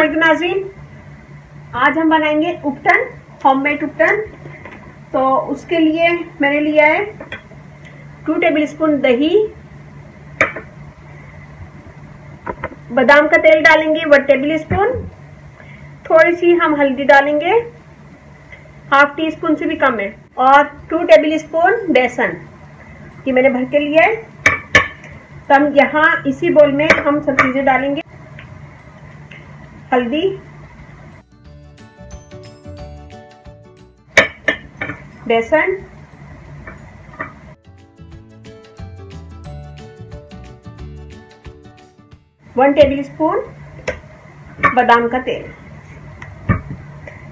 अस्सलाम नाज़रीन, आज हम बनाएंगे उपटन, होममेड उपटन। तो उसके लिए मैंने लिया है 2 टेबलस्पून दही, बादाम का तेल डालेंगे 1 टेबलस्पून, थोड़ी सी हम हल्दी डालेंगे, हाफ टी स्पून से भी कम है, और 2 टेबलस्पून बेसन, ये मैंने भर के लिया है। तो हम यहाँ इसी बोल में हम सब चीजें डालेंगे। हल्दी, बेसन, वन टेबलस्पून बादाम का तेल।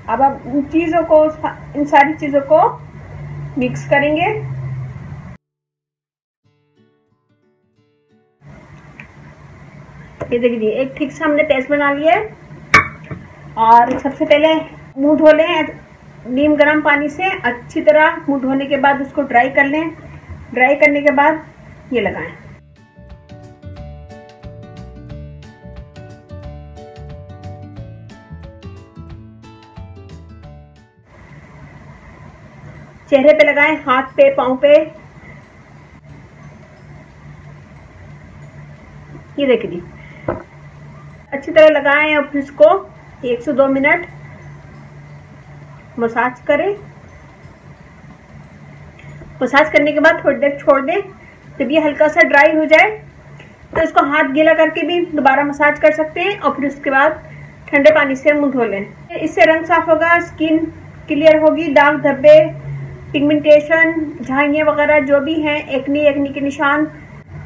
अब हम इन सारी चीजों को मिक्स करेंगे। ये देखिए एक ठीक से हमने पेस्ट बना लिया है। और सबसे पहले मुंह धो लें नीम गर्म पानी से, अच्छी तरह मुंह धोने के बाद उसको ड्राई कर लें। ड्राई करने के बाद ये लगाएं। चेहरे पे लगाएं, हाथ पे, पाँव पे। ये देखिए अच्छी तरह लगाएं और फिर इसको 1 से 2 मिनट मसाज करें। मसाज करने के बाद थोड़ी देर छोड़ दें। जब ये हल्का सा ड्राई हो जाए तो इसको हाथ गीला करके भी दोबारा मसाज कर सकते हैं, और फिर उसके बाद ठंडे पानी से मुंह धो लें। इससे रंग साफ होगा, स्किन क्लियर होगी, दाग धब्बे, पिगमेंटेशन, झाइयाँ वगैरह जो भी हैं, एक्नी के निशान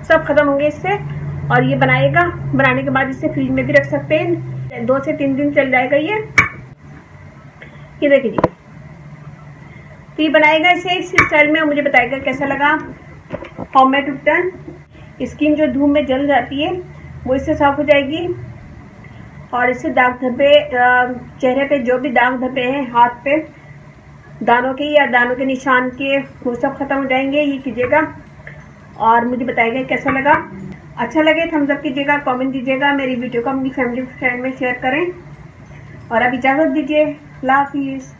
सब खत्म होंगे इससे। और ये बनाने के बाद इसे फ्रिज में भी रख सकते हैं, 2 से 3 दिन चल जाएगा ये देखिए। तो ये बनाएगा इसे इस स्टाइल में, मुझे बताएगा कैसा लगा होममेड उपटन। स्किन जो धूप में जल जाती है वो इससे साफ हो जाएगी, और इससे दाग धब्बे, चेहरे पे जो भी दाग धब्बे हैं, हाथ पे दानों के या दानों के निशान के, वो सब खत्म हो जाएंगे। ये कीजिएगा और मुझे बताइएगा कैसा लगा। अच्छा लगे थम्स अप कीजिएगा, कमेंट दीजिएगा, मेरी वीडियो को अपनी फैमिली फ्रेंड में शेयर करें। और अब इजाज़त दीजिए, अल्लाह हाफिज़।